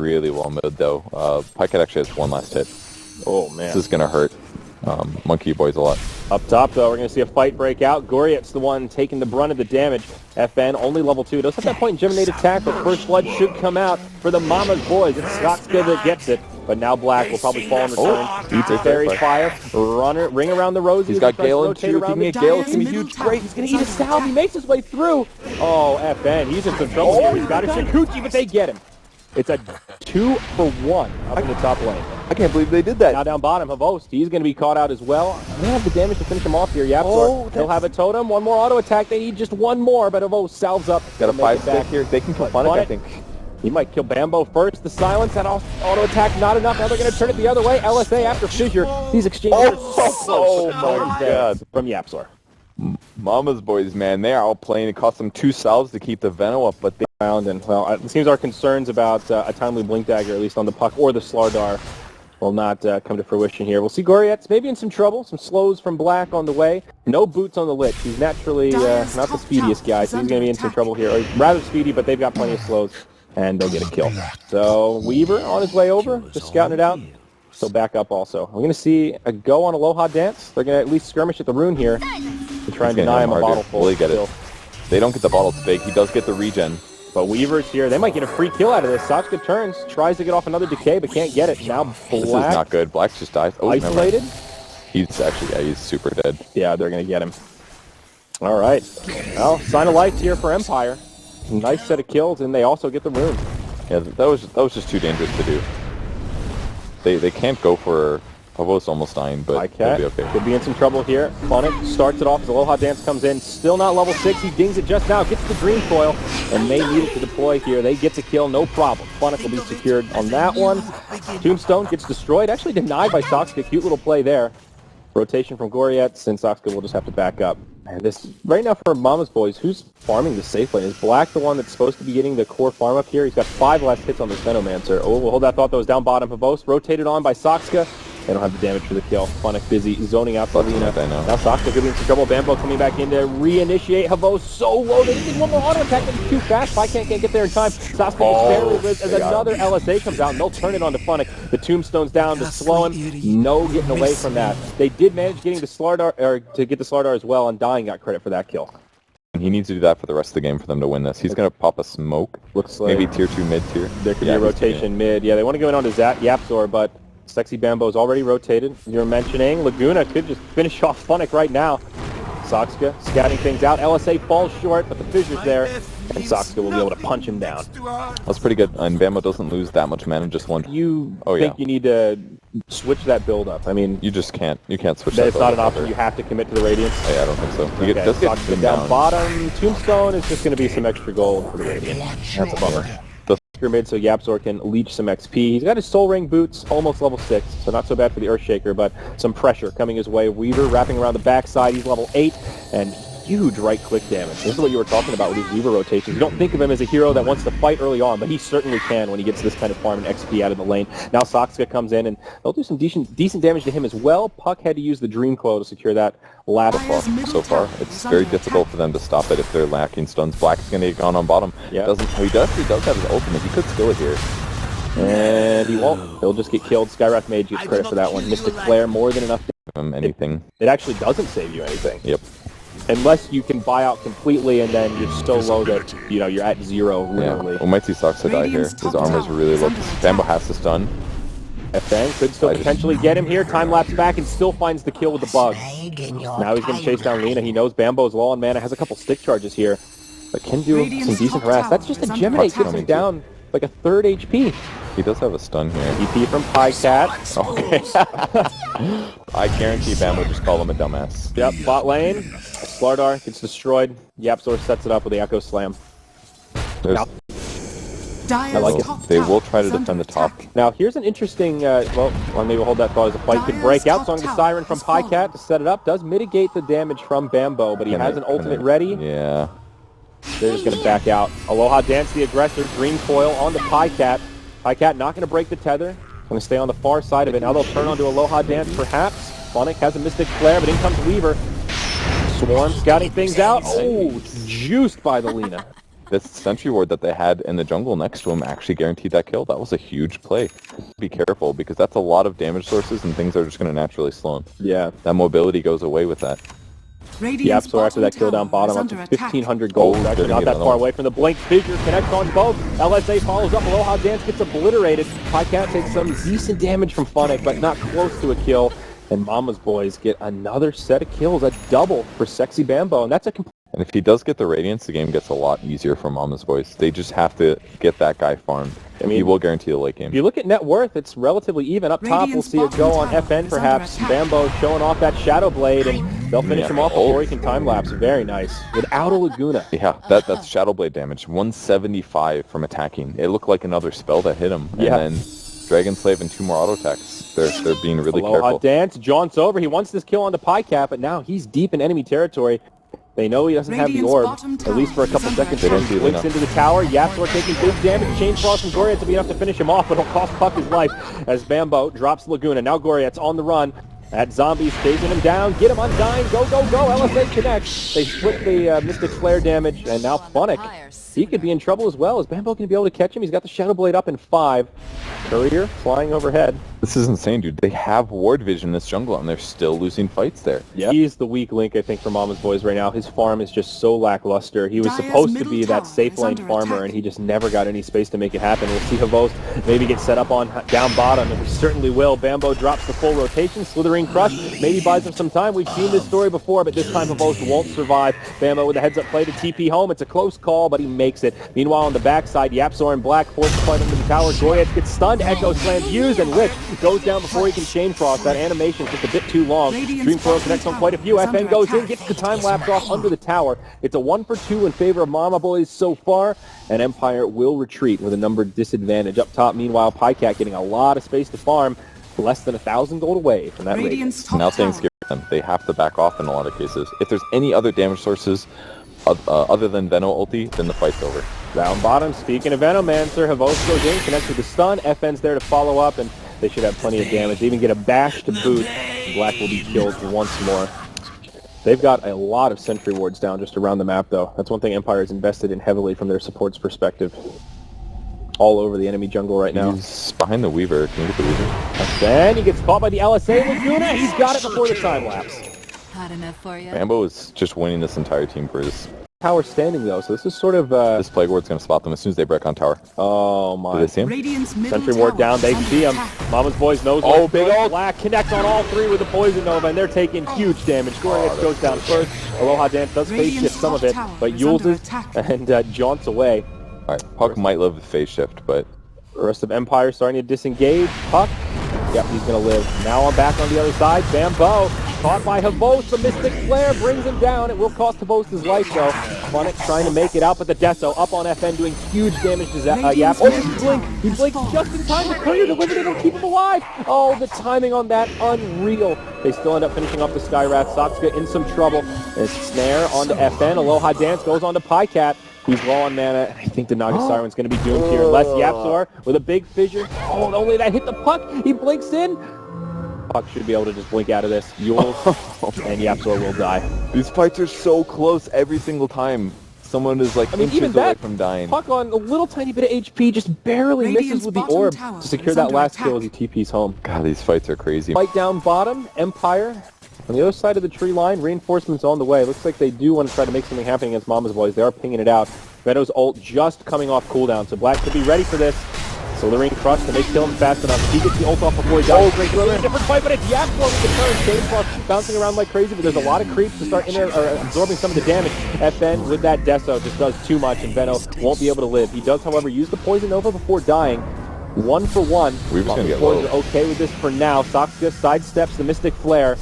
really well mid, though. Pycat actually has one last hit. Oh, man. This is going to hurt Monkey Boys a lot. Up top, though, we're going to see a fight break out. Goriet's the one taking the brunt of the damage. FN, only level 2. Does have that point in Geminate attack, but First Blood should come out for the Mama's Boys. It's Skotska that gets it, but now Black will probably fall in return. Eats a Fairy Fire, ring around the roses. He's got Gale in 2. If he can get Gale, it's going to be huge. Great, he's going to eat a salve. He makes his way through. Oh, FN, he's in some trouble here. He's got a Shikuchi, but they get him. It's a 2-for-1 up in the top lane. I can't believe they did that. Now down bottom, Havost, he's going to be caught out as well. They have the damage to finish him off here, Yapzor. He'll have a totem, one more auto attack. They need just one more, but Havost salves up. Got a 5-stack here. They can kill Funnick, I think. He might kill Bambo first. The silence, that auto attack, not enough. Now they're going to turn it the other way. LSA after Fissure. These exchanges are so close. Oh my God. From Yapzor. Mama's Boys, man, they are all playing. It cost them 2 salves to keep the Veno up, but they found, and well, it seems our concerns about a timely Blink Dagger, at least on the puck, or the Slardar, will not come to fruition here. We'll see Goriet's maybe in some trouble. Some slows from Black on the way. No boots on the Lich. He's naturally not the speediest guy, so he's going to be in some trouble here. Or rather speedy, but they've got plenty of slows, and they'll get a kill. So Weaver on his way over, just scouting it out. So back up also. We're going to see a go on Aloha Dance. They're going to at least skirmish at the rune here to try and deny him a bottle full. Will he get it? They don't get the bottle fake. He does get the regen. But Weaver's here. They might get a free kill out of this. Satsuka turns, tries to get off another decay, but can't get it. Now Black. This is not good. Black just dies. Oh, isolated. He's actually, yeah, he's super dead. Yeah, they're going to get him. All right. Well, sign of lights here for Empire. Nice set of kills, and they also get the rune. Yeah, that was just too dangerous to do. They can't go for Havo's almost dying, but they'll be okay. Could be in some trouble here. Funnick starts it off as Aloha Dance comes in. Still not level 6. He dings it just now. Gets the Dream Coil, and they need it to deploy here. They get to kill, no problem. Funnick will be secured on that one. Tombstone gets destroyed. Actually denied by Soxka. Cute little play there. Rotation from Goriet, and Soxka will just have to back up. And this right now for Mama's Boys, who's farming the safe lane? Is Black the one that's supposed to be getting the core farm up here? He's got 5 last hits on this Venomancer. Oh, we'll hold that thought. That was down bottom. Havost rotated on by Soxka. They don't have the damage for the kill. Funnick busy zoning out the Lina. Now Soxka could be in some trouble. Bambo coming back in to reinitiate. Havost so low. They did one more auto attack, but it's too fast. Pycat can't get there in time. Soxka gets barely lit as another LSA comes out, and they'll turn it on to Funnick. The Tombstone's down to slow him. No getting away from that. They did manage getting the Slardar, or to get the Slardar as well, and Dying got credit for that kill. He needs to do that for the rest of the game for them to win this. He's going to pop a smoke. Looks like maybe tier 2 mid tier. There could be a rotation mid. Yeah, they want to go in on to Yapzor, but Sexy Bambo's already rotated. You're mentioning Laguna could just finish off Funnick right now. Soxka scouting things out. LSA falls short, but the fissure's there, and Soxka will be able to punch him down. That's pretty good, and Bambo doesn't lose that much mana, just one. You think you need to switch that build up? I mean, you just can't. You can't switch that. It's not an option. You have to commit to the Radiance. Yeah, I don't think so. You okay, Soxka down bottom. Tombstone is just going to be some extra gold for the Radiant. That's a bummer. Mid, so Yapzor can leech some XP. He's got his Soul Ring boots, almost level 6, so not so bad for the Earthshaker, but some pressure coming his way. Weaver wrapping around the backside. He's level 8, and huge right-click damage. This is what you were talking about with these Weaver rotations. You don't think of him as a hero that wants to fight early on, but he certainly can when he gets this kind of farm and XP out of the lane. Now Soxka comes in, and they'll do some decent damage to him as well. Puck had to use the Dream Coil to secure that last so far. It's very difficult for them to stop it if they're lacking stuns. Black is going to get gone on bottom. Yeah. He does have his ultimate. He could steal it here. And he won't. He'll just get killed. Skywrath Mage gets credit for that one. Mystic Flare, more than enough to give him anything. It actually doesn't save you anything. Yep. Unless you can buy out completely and then you're so low that, you know, you're at 0 literally. Yeah. We might see Soxka die here. His armor's really low. Bambo has to stun. FN could still potentially get him here. Time lapse back and still finds the kill with the bug. Now he's going to chase down Lina. He knows Bambo's low on mana. Has a couple stick charges here. But can do some decent harass. That's just a Geminate. Gets him down like a 3rd HP. He does have a stun here. EP from Pycat. Okay. I guarantee Bambo just call him a dumbass. Yep, bot lane. Slardar gets destroyed. Yapzor sets it up with the Echo Slam. I like it. They will try to defend the top. Now, here's an interesting, well, maybe we'll hold that thought as a fight could break out. Song of the Siren from Pycat to set it up. Does mitigate the damage from Bambo, but he has an ultimate ready. Yeah. They're just going to back out. Aloha Dance, the aggressor. Dream Coil on the Pycat. Pycat not going to break the tether. Going to stay on the far side of it. Now they'll turn onto Aloha Dance, perhaps. Funnick has a Mystic Flare, but in comes Weaver. Swarm scouting things out. Oh, juiced by the Lina. This sentry ward that they had in the jungle next to him actually guaranteed that kill. That was a huge play. Be careful, because that's a lot of damage sources and things are just going to naturally slow him. Yeah. That mobility goes away with that. Yapzor after that kill down bottom up to 1,500 gold. Actually not that far away from the blink. Fissure connects on both. LSA follows up. Aloha Dance gets obliterated. Pycat takes some decent damage from Funnick, but not close to a kill. And Mama's boys get another set of kills, a double for Sexy Bambo, and that's a complete... And if he does get the Radiance, the game gets a lot easier for Mama's boys. They just have to get that guy farmed. I mean, he will guarantee the late game. If you look at net worth, it's relatively even. Up top, we'll see it go on FN perhaps. Bambo showing off that Shadow Blade, and they'll finish him off before he can time-lapse. Very nice. Without a Laguna. Yeah, that's Shadow Blade damage. 175 from attacking. It looked like another spell that hit him. Yeah. And then Dragon Slave and 2 more auto attacks. They're being really careful. Dance jaunts over. He wants this kill onto Pycat, but now he's deep in enemy territory. They know he doesn't have the orb, at least for a couple seconds. They don't links into the tower. Yapzor taking big damage. Chain Frost from Goriet's to be enough to finish him off, but it'll cost Puck his life as Bambo drops Laguna. Now Goriet's on the run. At Zombies, chasing him down. Get him undying. Go, go, go. LSA connects. They split the Mystic Flare damage, and now Funnick, he could be in trouble as well. Is Bambo going to be able to catch him? He's got the Shadow Blade up in 5. Courier flying overhead. This is insane, dude. They have ward vision in this jungle, and they're still losing fights there. Yep. He's the weak link, I think, for Mama's boys right now. His farm is just so lackluster. He was supposed to be that safe lane farmer, and he just never got any space to make it happen. We'll see Havos maybe get set up on down bottom, and we certainly will. Bambo drops the full rotation. Slithering Crush maybe buys him some time. We've seen this story before, but this time Havos won't survive. Bambo with a heads-up play to TP home. It's a close call, but he makes it. Meanwhile, on the backside, Yapzor in black forces fight into the tower. Goriet gets stunned. Echo Slam's used, and Lich goes down before he can Chain Frost. That animation is just a bit too long. Dream Coil connects on quite a few. FN goes in, gets the time lapse off under the tower. It's a 1 for 2 in favor of Mama Boys so far, and Empire will retreat with a numbered disadvantage up top. Meanwhile, Pycat getting a lot of space to farm, less than 1,000 gold away from that Radiance. Now things scare them. They have to back off in a lot of cases. If there's any other damage sources other than Venom ulti, then the fight's over. Down bottom, speaking of Venomancer, Havos goes in, connects with the stun. FN's there to follow up, and they should have plenty of damage. They even get a bash to boot. Black will be killed once more. They've got a lot of sentry wards down just around the map, though. That's one thing Empire has invested in heavily from their support's perspective. All over the enemy jungle right now. He's behind the Weaver. Can you get the Weaver? And then he gets caught by the LSA Laguna. He's got it before the time lapse. Hot enough for you. Bambo is just winning this entire team for his tower standing, though, so this is sort of this Plague Ward's going to spot them as soon as they break on tower. Oh my. Do they see him? Sentry ward down, they see him. Mama's boys knows. Oh, big ult. Black connect on all 3 with the Poison Nova, and they're taking huge damage. Goriet goes down first. Aloha Dance does phase shift some of it, but uses and jaunts away. Alright, Puck might live the phase shift, but the rest of Empire starting to disengage. Puck, yep, he's going to live. Now I'm back on the other side. Bambo caught by Havos. The Mystic Flare brings him down. It will cost Havos his life, though. Funnick trying to make it out, but the Deso up on FN doing huge damage to Yap. Oh, he blinked. He blinked just in time. The Courier delivered it. It'll keep him alive. Oh, the timing on that, unreal. They still end up finishing off the Skywrath. Soxka in some trouble. There's Snare onto FN. Aloha Dance goes on to Pycat. He's low on mana. I think the Naga Siren's going to be doomed here. Unless Yapzor with a big fissure. Oh, only that hit the Puck. He blinks in. Puck should be able to just blink out of this. Yules and Yapzor will die. These fights are so close every single time. Someone is like inches away from dying. Puck on a little tiny bit of HP just barely misses with the orb to secure that last kill as he TP's home. God, these fights are crazy. Fight down bottom, Empire. On the other side of the tree line, reinforcements on the way. Looks like they do want to try to make something happen against Mama's boys. They are pinging it out. Veto's ult just coming off cooldown, so Black could be ready for this. Slithering Crush to make kill him fast enough. He gets the ult off before he dies. Great, different fight, but it's Yapzor with the turn. Chain Frost bouncing around like crazy, but there's a lot of creeps to start absorbing some of the damage. FN with that Deso just does too much, and Veno won't be able to live. He does, however, use the Poison Nova before dying. 1 for 1. We're just gonna get low. Are okay with this for now. Soxka sidesteps the Mystic Flare.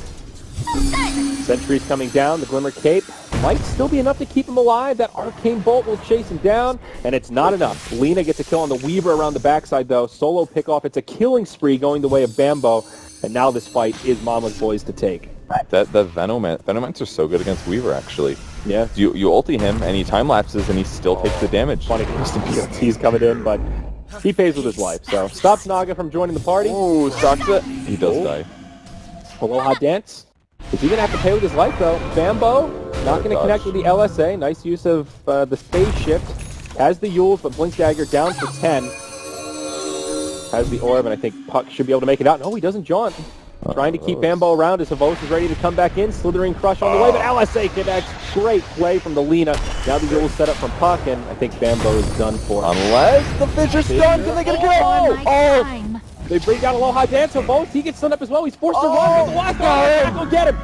Sentry's coming down. The Glimmer Cape might still be enough to keep him alive. That Arcane Bolt will chase him down, and it's not enough. Lena gets a kill on the Weaver around the backside, though. Solo pickoff. It's a killing spree going the way of Bambo, and now this fight is Mama's boys to take. That Venomancer's so good against Weaver, actually. Yeah. You ulti him, and he time lapses, and he still takes the damage. Funny custom PLT's coming in, but he pays with his life, so stops Naga from joining the party. Oh, Soxa. He does die. Aloha Dance. Is he going to have to pay with his life, though? Bambo, not going to connect with the LSA. Nice use of the phase shift. Has the Yules, but Blink Dagger down for 10. Has the Orb, and I think Puck should be able to make it out. No, he doesn't jaunt. Trying to keep Bambo around as Havos is ready to come back in. Slithering Crush on the way, but LSA connects. Great play from the Lina. Now the Yules set up from Puck, and I think Bambo is done for. Unless the fish are stunned, and they get a kill! Oh! They bring down a low high dance. Havos, he gets stunned up as well. He's forced to run. The last guy, go get him.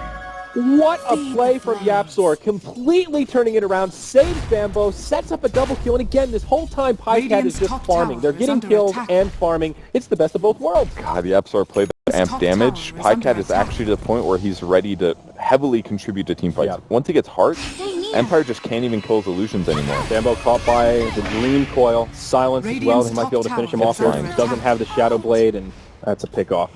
What a play from YapzOr, completely turning it around, saves Bambo, sets up a double kill, and again, this whole time Pycat is just farming. They're getting kills and farming. It's the best of both worlds. God, YapzOr played the amp damage. Pycat is actually to the point where he's ready to heavily contribute to team fights. Yeah. Once he gets heart, Empire just can't even kill his illusions anymore. Bambo caught by the Dream Coil, silence as well. They might be able to finish him off here. He doesn't have the Shadow Blade, and that's a pick off.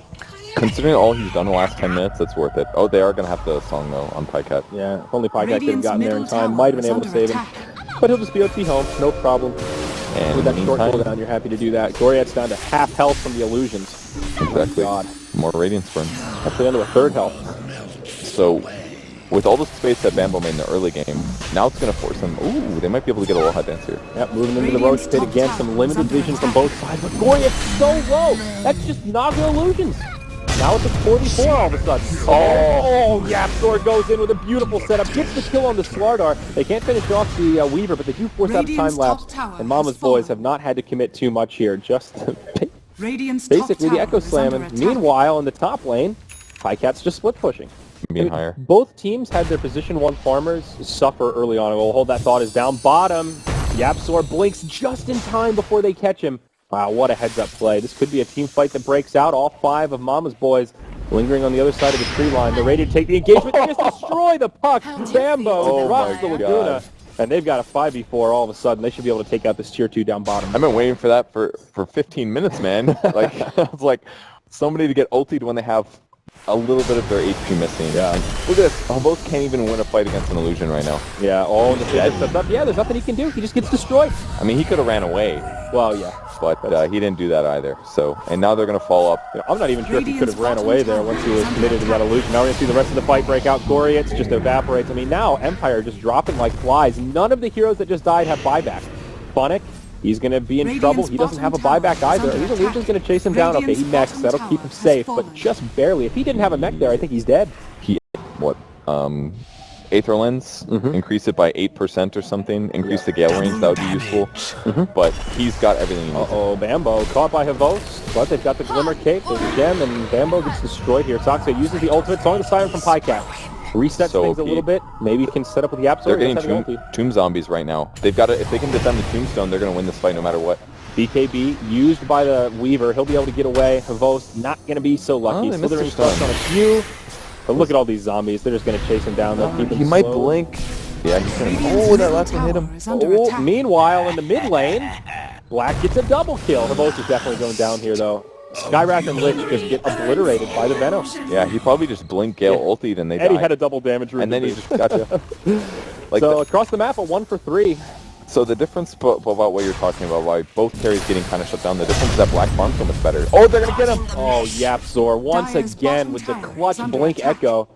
Considering all he's done the last 10 minutes, that's worth it. Oh, they are going to have the song, though, on Pycat. Yeah, if only Pycat could have gotten there in time. Might have been able to save him. But he'll just be OT home, no problem. And with that short cooldown, you're happy to do that. Goriet's down to half health from the illusions. Exactly. Oh, God. More Radiance Burn. Actually down to a third health. So, with all the space that Bambo made in the early game, now it's going to force them. Ooh, they might be able to get a little high dance here. Yep, moving into the Roach Pit again. Some limited vision from both sides. But Goriet's so low. That's just knocking illusions. Now it's a 44 all of a sudden. Oh, YapzOr goes in with a beautiful setup. Gets the kill on the Slardar. They can't finish off the Weaver, but they do force out a time lapse. And Mama's boys have not had to commit too much here. Just basically the Echo Slam. And meanwhile, in the top lane, Pycat's just split pushing. Being higher. Both teams had their position 1 farmers suffer early on. We'll hold that thought is down bottom. YapzOr blinks just in time before they catch him. Wow, what a heads-up play. This could be a team fight that breaks out. All 5 of Mama's boys lingering on the other side of the tree line. They're ready to take the engagement. They just destroy the puck. Bambo drops the Laguna. And they've got a 5v4 all of a sudden. They should be able to take out this tier 2 down bottom. I've been waiting for that for 15 minutes, man. Like, it's like somebody to get ultied when they have a little bit of their HP missing. Yeah. And look at this. Both can't even win a fight against an illusion right now. Yeah, all the sets up. Yeah, there's nothing he can do. He just gets destroyed. I mean, he could have ran away. Well, yeah. But he didn't do that either. So, and now they're going to fall up. I'm not even sure if he could have ran away there once he was committed to that illusion. Now we're going to see the rest of the fight break out. Goriet's just evaporates. I mean, now Empire just dropping like flies. None of the heroes that just died have buyback. Funnick, he's going to be in trouble. He doesn't have a buyback either. These illusions going to chase him down. Okay, he mechs. That'll keep him safe, but just barely. If he didn't have a mech there, I think he's dead. Aether Lens, increase it by 8% or something, increase the Gale range, that would be useful. But he's got everything he needs. Uh-oh, Bambo caught by Havos, but they've got the Glimmer Cape, there's a gem, and Bambo gets destroyed here. Soxa uses the ultimate, it's only the Siren from Pycat. Resets things a little bit, maybe he can set up with the YapzOr. They're getting tomb zombies right now. They've got to, if they can defend the Tombstone, they're going to win this fight no matter what. BKB used by the Weaver, he'll be able to get away. Havos not going to be so lucky. Slithering Crush on a few. But look at all these zombies. They're just going to chase him down. They'll keep him He might slow. Blink. Yeah, he's going to... Oh, that last one hit him. Oh, meanwhile, in the mid lane, Black gets a double kill. Havos is definitely going down here, though. Skywrath and Lich just get obliterated by the Venom. Yeah, he probably just blinked Gale ultied and they Eddie died. had a double damage room. And then he just got you. Like so across the map, a 1 for 3. So the difference about what you're talking about, why both carries getting kind of shut down, the difference is that Black farms so much better. Oh, they're going to get him! Oh, YapzOr once again with the clutch Blink Echo.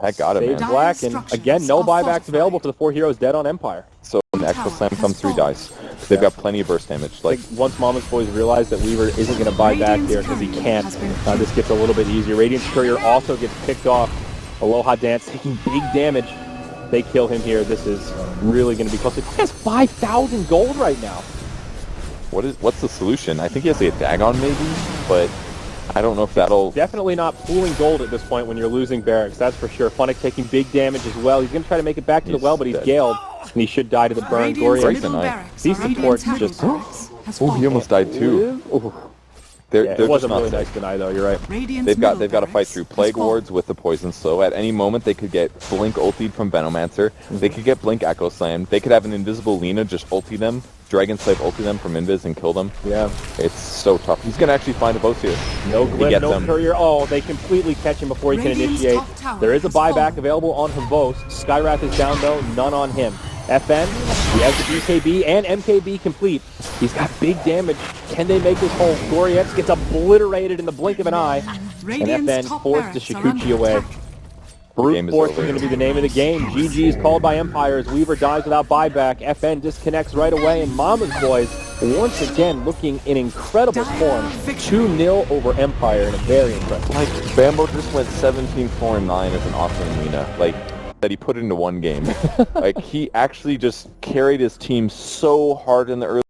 That got him, man. Black, and again, no buybacks available for the 4 heroes dead on Empire. So when the Echo Slam comes through, he dies. They've got plenty of burst damage. Like once Mama's boys realize that Weaver isn't going to buy back here because he can't, this gets a little bit easier. Radiance Courier also gets picked off. Aloha Dance taking big damage. They kill him here. This is really going to be close. He has 5,000 gold right now. What's the solution? I think he has to get Dagon maybe, but I don't know if that'll... Definitely not pooling gold at this point when you're losing barracks, that's for sure. Funnick taking big damage as well. He's going to try to make it back to the well, but he's galed, and he should die to the burn. Goriet. These supports just... Oh, he almost died too. It wasn't really nice to die though, you're right. They've got to fight through Plague Wards with the Poison Slow. At any moment they could get Blink ultied from Venomancer. They could get Blink Echo Slammed. They could have an invisible Lina just ulti them. Dragon Slave ulti them from Invis and kill them. Yeah. It's so tough. He's going to actually find a boss here. No Glim, no Courier. Oh, they completely catch him before he can initiate. There is a buyback available on Havos. Skywrath is down though, none on him. FN, he has the BKB and MKB complete. He's got big damage. Can they make this whole? Gorietz gets obliterated in the blink of an eye. And FN forced the Shikuchi away. Brute Force is going to be the name of the game. GG is called by Empire as Weaver dies without buyback. FN disconnects right away, and Mama's Boys once again looking in incredible form. 2-0 over Empire in a very impressive. Like, Bambo just went 17-4-9 as an offering Lina. Like, that he put into one game. Like, he actually just carried his team so hard in the early